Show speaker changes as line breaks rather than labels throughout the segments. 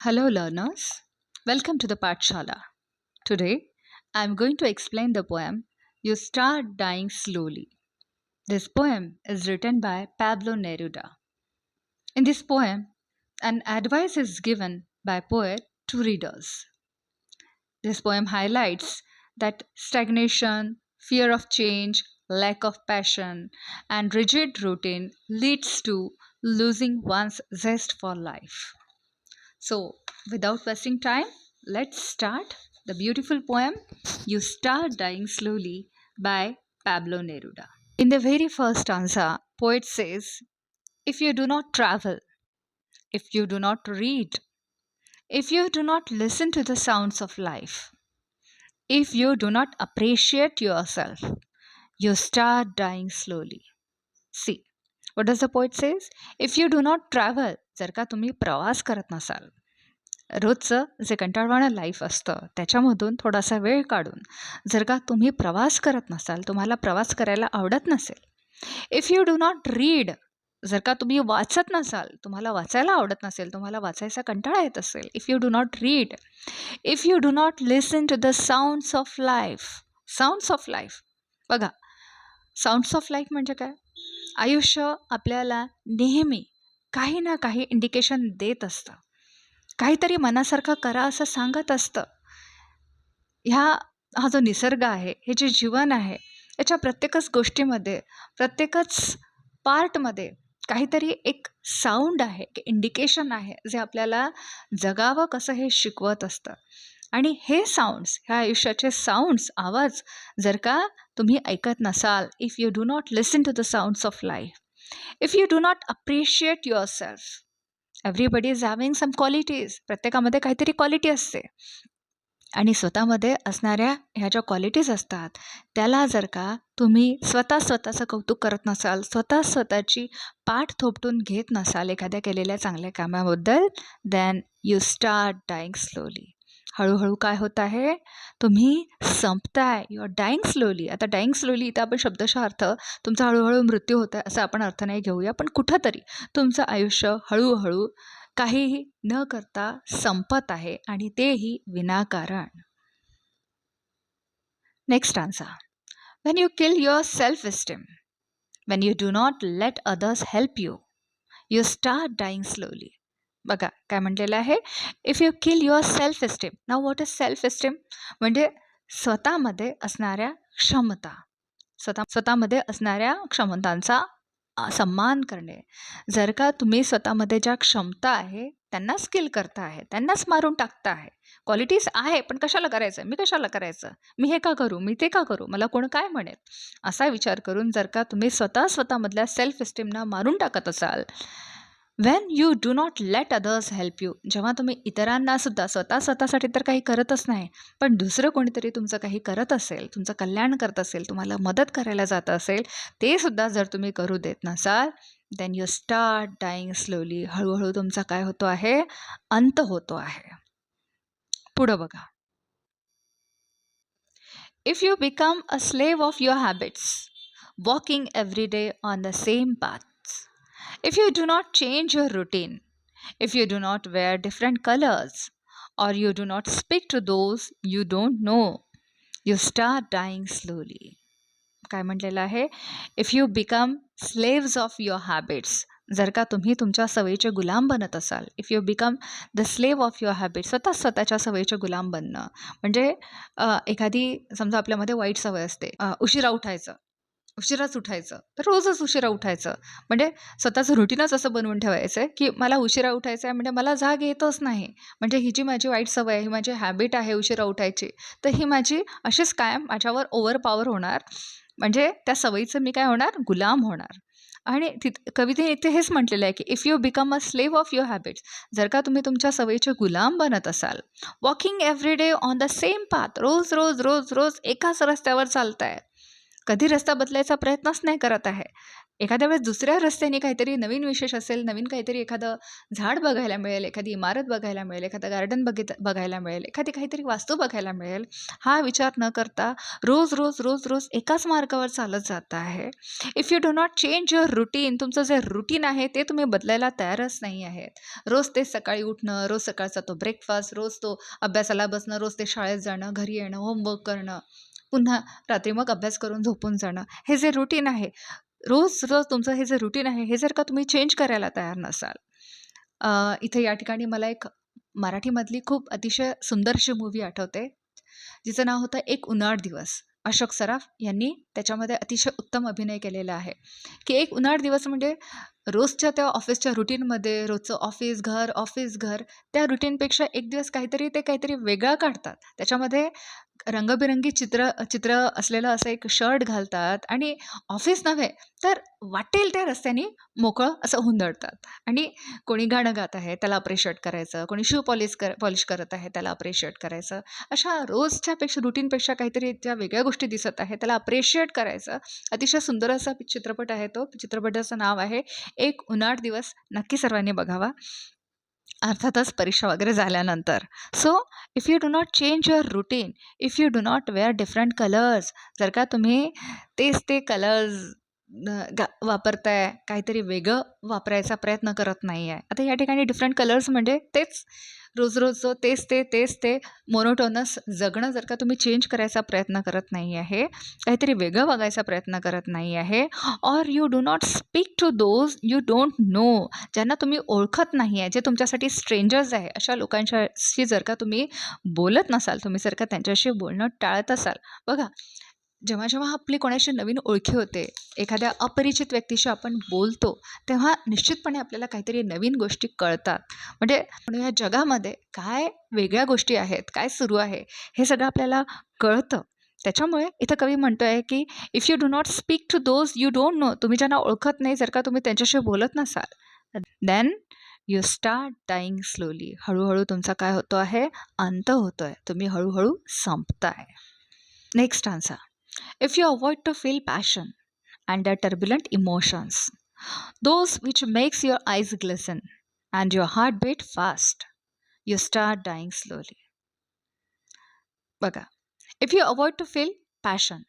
Hello, learners. Welcome to the Pathshala. Today, I am going to explain the poem You Start Dying Slowly. This poem is written by Pablo Neruda. In this poem, an advice is given by poet to readers. This poem highlights that stagnation, fear of change, lack of passion, and rigid routine leads to losing one's zest for life. So, without wasting time, let's start the beautiful poem You Start Dying Slowly by Pablo Neruda. In the very first stanza, poet says, if you do not travel, if you do not read, if you do not listen to the sounds of life, if you do not appreciate yourself, you start dying slowly. See, what does the poet says? If you do not travel, जर का तुम्ही प्रवास करत नसाल, रोजचं जे कंटाळवाणं life असतं त्याच्यामधून थोडासा वेळ काढून जर का तुम्ही प्रवास करत नसाल, तुम्हाला प्रवास करायला आवडत नसेल, if you do not read, जर का तुम्ही वाचत नसाल, तुम्हाला वाचायला आवडत नसेल, तुम्हाला वाचायचा कंटाळा येत असेल, if you do not read, if you do not listen to the sounds of life. Sounds of life बघा, साऊंड्स ऑफ लाईफ म्हणजे काय? आयुष्य आपल्याला नेहमी काही ना काही इंडिकेशन देत असतं, काहीतरी मनासारखं करा असं सांगत असतं. हा जो निसर्ग आहे, हे जे जीवन आहे, याच्या प्रत्येकच गोष्टीमध्ये, प्रत्येकच पार्टमध्ये काहीतरी एक साऊंड आहे, एक इंडिकेशन आहे, जे आपल्याला जगावं कसं हे शिकवत असतं. आणि हे साऊंड्स, ह्या आयुष्याचे साऊंड्स, आवाज जर का तुम्ही ऐकत नसाल, if you do not listen to the sounds of life, if you do not appreciate yourself, everybody is having some qualities, प्रत्येकामध्ये काहीतरी क्वालिटी असते, आणि स्वतःमध्ये असणाऱ्या ह्या ज्या क्वालिटीज असतात त्याला जर का तुम्ही स्वतःचं कौतुक करत नसाल, स्वतःची पाठ थोपटून घेत नसाल एखाद्या केलेल्या चांगल्या कामाबद्दल, then you start dying slowly. हळूहळू काय होत आहे? तुम्ही संपताय. You are dying slowly. आता डाईंग स्लोली इथं आपण शब्दशः अर्थ तुमचा हळूहळू मृत्यू होत आहे असं आपण अर्थ नाही घेऊया, पण कुठंतरी तुमचं आयुष्य हळूहळू काहीही न करता संपत आहे, आणि तेही विनाकारण. Next answer, when you kill your self-esteem, when you do not let others help you, you start dying slowly. बघा काय म्हटलेलं आहे? If you kill your self esteem. Now what is self esteem? म्हणजे स्वतःमध्ये असणाऱ्या क्षमता, स्वतःमध्ये असणाऱ्या क्षमतांचा सन्मान करणे. जर का तुम्ही स्वतःमध्ये ज्या क्षमता आहे त्यांनाच किल करता आहे, त्यांनाच मारून टाकता आहे. क्वालिटीज आहे, पण कशाला करायचं? मी कशाला करायचं? मी हे का करू? मी ते का करू? मला कोण काय म्हणेल? असा विचार करून जर का तुम्ही स्वतःमधल्या सेल्फ एस्टीमना मारून टाकत असाल, Wien you do not let others help you, जेव्हा तुम्ही इतरांना सुद्धा, स्वतःसाठी तर काही करतच नाही, पण दुसरं कोणीतरी तुमचं काही करत असेल, तुमचं कल्याण करत असेल, तुम्हाला मदत करायला जात असेल, ते सुद्धा जर तुम्ही करू देत नसाल, then you start dying slowly. हळूहळू तुमचा काय होतो आहे? अंत होतो आहे. पुढं बघा, if you become a slave of your habits, walking every day on the same path, if you do not change your routine, if you do not wear different colors, or you do not speak to those you don't know, you start dying slowly. काय म्हटलेलं आहे? If you become slaves of your habits, जर का तुम्ही तुमच्या सवयीचे गुलाम बनत असाल, if you become the slave of your habits, स्वतःच्या सवयीचे गुलाम बनणं म्हणजे एखादी समजा आपल्यामध्ये वाईट सवय असते, उशिरा उठायचं, उशिराच उठायचं, तर रोजच उशिरा उठायचं, म्हणजे स्वतःचं रुटीनच असं बनवून ठेवायचं आहे की मला उशिरा उठायचं आहे, म्हणजे मला जाग येतच नाही, म्हणजे ही जी माझी वाईट सवय आहे, ही माझी हॅबिट आहे उशिरा उठायची, तर ही माझी अशीच कायम माझ्यावर ओव्हरपॉवर होणार, म्हणजे त्या सवयीचं मी काय होणार? गुलाम होणार. आणि कवितेने इथे हेच म्हटलेलं आहे की if you become a slave of your habits, जर का तुम्ही तुमच्या सवयीचे गुलाम बनत असाल, walking every day on the same path, रोज रोज रोज रोज एकाच रस्त्यावर चालताय, कधी रस्ता बदलायचा प्रयत्नच नाही करत आहे, एखाद्या वेळेस दुसऱ्या रस्त्याने काहीतरी नवीन विशेष असेल, नवीन काहीतरी एखादं झाड बघायला मिळेल, एखादी इमारत बघायला मिळेल, एखादं गार्डन बघायला मिळेल, एखादी काहीतरी वास्तू बघायला मिळेल, हा विचार न करता रोज, रोज, रोज, रोज एकाच मार्गावर चालत जात आहे. If you do not change your routine, तुमचं जे रुटीन आहे ते तुम्ही बदलायला तयारच नाही आहेत. रोज ते सकाळी उठणं, रोज सकाळचा तो ब्रेकफास्ट, रोज तो अभ्यासाला बसणं, रोज ते शाळेत जाणं, घरी येणं, होमवर्क करणं, पुन्हा रात्री मग अभ्यास करून झोपून जाणं. हे जे रुटीन आहे, रोज-रोज तुमचं हे जे रुटीन आहे, हे जर का तुम्ही चेंज करायला तयार नसाल, इथे या ठिकाणी मला एक मराठीमधली खूप अतिशय सुंदर अशी मूव्ही आठवते, जिचं नाव होतं एक उनाड दिवस. अशोक सराफ यांनी त्याच्यामध्ये अतिशय उत्तम अभिनय केलेला आहे, की एक उनाड दिवस म्हणजे रोजच्या त्या ऑफिसच्या रुटीनमध्ये रोजचं ऑफिस घर त्या रुटीनपेक्षा एक दिवस काहीतरी वेगळं काढतात. त्याच्यामध्ये रंगबिरंगी चित्र चित्र असलेलं असं एक शर्ट घालतात आणि ऑफिस नव्हे तर वाटेल त्या रस्त्याने मोकळं असं हुंदडतात आणि कोणी गाणं गात आहे त्याला अप्रिशिएट करायचं, कोणी शू पॉलिश करत आहे त्याला अप्रिशिएट करायचं. अशा रोजच्यापेक्षा रुटीनपेक्षा काहीतरी ज्या वेगळ्या गोष्टी दिसत आहेत त्याला अप्रिशिएट करायचं. अतिशय सुंदर असा चित्रपट आहे तो. चित्रपटाचं नाव आहे एक उनाड दिवस. नक्की सर्वांनी बघावा. अर्थातच परीक्षा वगैरे झाल्यानंतर. So if you do not change your routine, if you do not wear different colours, जर का तुम्ही तेच ते कलर्स वापरताय, काहीतरी वेगळं वापरायचा प्रयत्न करत नाही आहे. आता या ठिकाणी डिफरंट कलर्स म्हणजे तेच रोज-रोजचं तेच ते मोनोटोनस जगणं जर का तुम्ही चेंज करायचा प्रयत्न करत नाही आहे, काहीतरी वेगळं बघायचा प्रयत्न करत नाही आहे, or you do not speak to those you don't know, ज्यांना तुम्ही ओळखत नाही आहे, जे तुमच्यासाठी स्ट्रेंजर्स आहे, अशा लोकांच्याशी जर का तुम्ही बोलत नसाल, तुम्ही जर का त्यांच्याशी बोलणं टाळत असाल. बघा, जेव्हा आपली कोणाशी नवीन ओळखी होते, एखाद्या अपरिचित व्यक्तीशी आपण बोलतो, तेव्हा निश्चितपणे आपल्याला काहीतरी नवीन गोष्टी कळतात. म्हणजे या जगामध्ये काय वेगळ्या गोष्टी आहेत, काय सुरू आहे, हे सगळं आपल्याला कळतं. त्याच्यामुळे इथं कवी म्हणतो आहे, की if you do not speak to those you don't know, तुम्ही ज्यांना ओळखत नाही, जर का तुम्ही त्यांच्याशी बोलत नसाल, then you start dying slowly. हळूहळू तुमचा काय होतो आहे, अंत होतो आहे. तुम्ही हळूहळू संपताय. Next answer. If you avoid to feel passion and the turbulent emotions, those which makes your eyes glisten and your heart beat fast, you start dying slowly. बघा, if you avoid to feel passion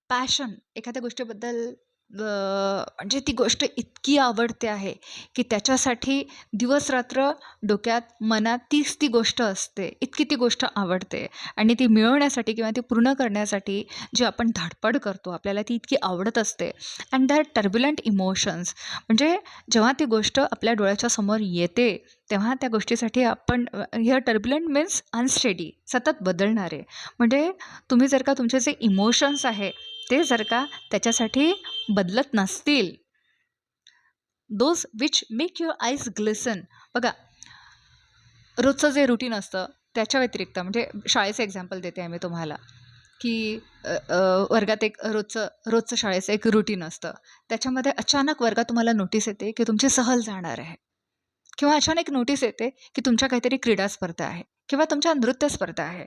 एखाद्या गोष्टीबद्दल म्हणजे ती गोष्ट इतकी आवडते आहे, की त्याच्यासाठी दिवस-रात्र डोक्यात, मनात तीच ती गोष्ट असते. इतकी ती गोष्ट आवडते आणि ती मिळवण्यासाठी किंवा ती पूर्ण करण्यासाठी जी आपण धडपड करतो, आपल्याला ती इतकी आवडत असते. अँड दॅट टर्ब्युलंट इमोशन्स, म्हणजे जेव्हा ती गोष्ट आपल्या डोळ्याच्या समोर येते, तेव्हा त्या गोष्टीसाठी आपण हिअर टर्ब्युलंट मीन्स अनस्टेडी, सतत बदलणारे. म्हणजे तुम्ही जर का तुमचे जे इमोशन्स आहे, ते जर का त्याच्यासाठी बदलत नसतील, those which make your eyes glisten. बघा, रोजचं जे रुटीन असतं त्याच्या व्यतिरिक्त, म्हणजे शाळेचं एक्झाम्पल देते आहे मी तुम्हाला, की वर्गात एक रोजचं शाळेचं एक रुटीन असतं. त्याच्यामध्ये अचानक वर्गात तुम्हाला नोटीस येते की तुमची सहल जाणार आहे, किंवा अचानक नोटीस येते की तुमच्या काहीतरी क्रीडा स्पर्धा आहे किंवा तुमच्या नृत्य स्पर्धा आहे.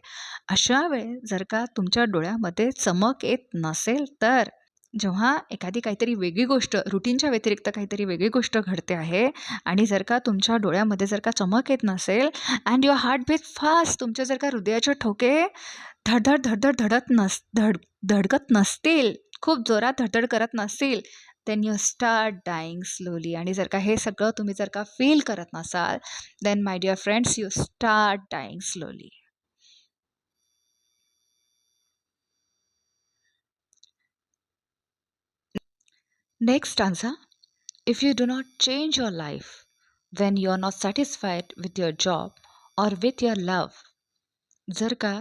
अशा वेळेस जर का तुमच्या डोळ्यामध्ये चमक येत नसेल, तर जेव्हा एखादी काहीतरी वेगळी गोष्ट रुटीनच्या व्यतिरिक्त काहीतरी वेगळी गोष्ट घडते आहे आणि जर का तुमच्या डोळ्यामध्ये जर का चमक येत नसेल and your heart beat fast, तुमचे जर का हृदयाचे ठोके धडकत नसतील, खूप जोरात धडधड करत नसतील, then you start dying slowly. आणि जर का हे सगळं तुम्ही जर का फील करत नसाल, then my dear friends, you start dying slowly. Next answer. If you do not change your life when you are not satisfied with your job or with your love, जर का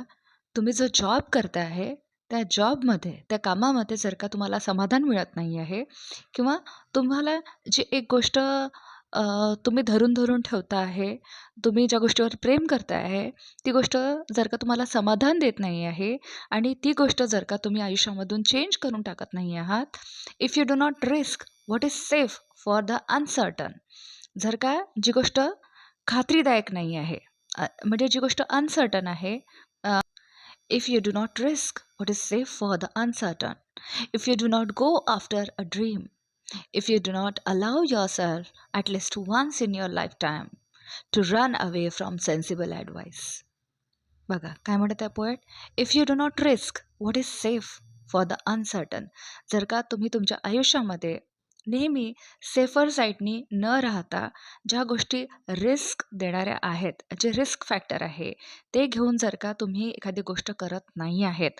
तुम्ही जो जॉब करता आहे त्या जॉबमध्ये, त्या कामामध्ये जर का तुम्हाला समाधान मिळत नाही आहे, किंवा तुम्हाला जी एक गोष्ट तुम्ही धरून धरून ठेवता आहे, तुम्ही ज्या गोष्टीवर प्रेम करता आहे, ती गोष्ट जर का तुम्हाला समाधान देत नाही आहे आणि ती गोष्ट जर का तुम्ही आयुष्यामधून चेंज करून टाकत नाही आहात, if you do not risk what is safe for the uncertain, जर का जी गोष्ट खात्रीदायक नाही आहे, म्हणजे जी गोष्ट अनसर्टन आहे, if you do not risk what is safe for the uncertain, if you do not go after a dream, if you do not allow yourself at least once in your lifetime to run away from sensible advice. बघा काय म्हणत आहे poet, if you do not risk what is safe for the uncertain. जर का तुम्ही तुमच्या आयुष्यामध्ये नेहमी सेफर साईडनी न राहता ज्या गोष्टी रिस्क देणाऱ्या आहेत, जे रिस्क फॅक्टर आहे ते घेऊन जर का तुम्ही एखादी गोष्ट करत नाही आहेत,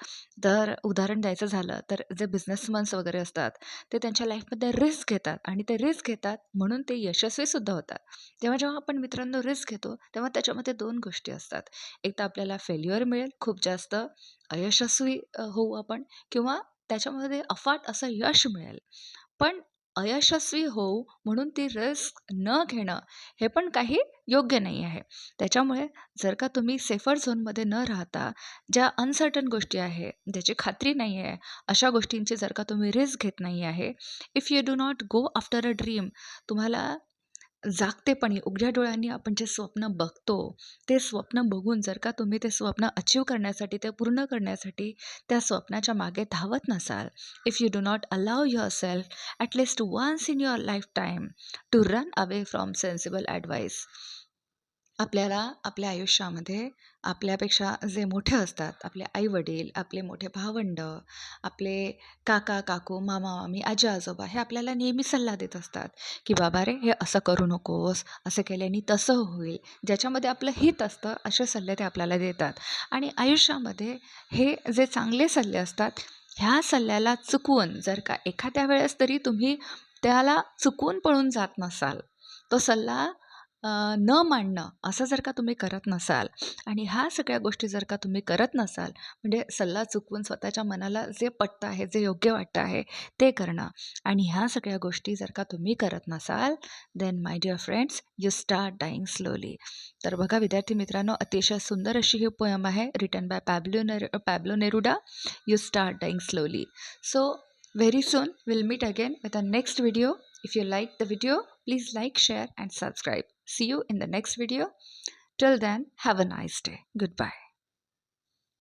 तर उदाहरण द्यायचं झालं तर जे बिझनेसमन्स वगैरे असतात ते त्यांच्या लाईफमध्ये रिस्क घेतात आणि ते रिस्क घेतात म्हणून ते यशस्वीसुद्धा होतात. तेव्हा जेव्हा आपण मित्रांनो रिस्क घेतो तेव्हा त्याच्यामध्ये दोन गोष्टी असतात. एक तर आपल्याला फेल्युअर मिळेल, खूप जास्त अयशस्वी होऊ आपण, किंवा त्याच्यामध्ये अफाट असं यश मिळेल. पण अयशस्वी होऊ म्हणून ती रिस्क न घेणं हे पण काही योग्य नाही आहे. त्याच्यामुळे जर का तुम्ही सेफर झोनमध्ये न राहता ज्या अनसर्टन गोष्टी आहे, ज्याची खात्री नाही आहे, अशा गोष्टींची जर का तुम्ही रिस्क घेत नाही आहे, if you do not go after a dream, तुम्हाला जागतेपणी उघड्या डोळ्यांनी आपण जे स्वप्न बघतो, ते स्वप्न बघून जर का तुम्ही ते स्वप्न अचीव करण्यासाठी, ते पूर्ण करण्यासाठी त्या स्वप्नाच्या मागे धावत नसाल, if you do not allow yourself at least once in your lifetime to run away from sensible advice. आपल्याला आपल्या आयुष्यामध्ये आपल्यापेक्षा जे मोठे असतात, आपले आई-वडील, आपले मोठे भावंड, आपले काका, काकू, मामा, मामी, आजी, आजोबा हे आपल्याला नेहमी सल्ला देत असतात, की "बाबा रे, हे असं करू नकोस, असं केल्याने तसं होईल." ज्याच्यामध्ये आपलं हित असतं असे सल्ले ते आपल्याला देतात. आणि आयुष्यामध्ये हे जे चांगले सल्ले असतात, ह्या सल्ल्याला चुकवून जर का एखाद्या वेळेस तरी तुम्ही त्याला चुकवून पळून जात नसाल, तो सल्ला न मानणं असं जर का तुम्ही करत नसाल आणि ह्या सगळ्या गोष्टी जर का तुम्ही करत नसाल, म्हणजे सल्ला चुकवून स्वतःच्या मनाला जे पटतं आहे, जे योग्य वाटतं आहे ते करणं, आणि ह्या सगळ्या गोष्टी जर का तुम्ही करत नसाल, then my dear friends, you start dying slowly. तर बघा विद्यार्थी मित्रांनो, अतिशय सुंदर अशी ही पोयम आहे, written by Pablo Neruda, you start dying slowly. So very soon we'll meet again with our next video. If you like the video, please like, share and subscribe. See you in the next video. Till then, have a nice day. Goodbye.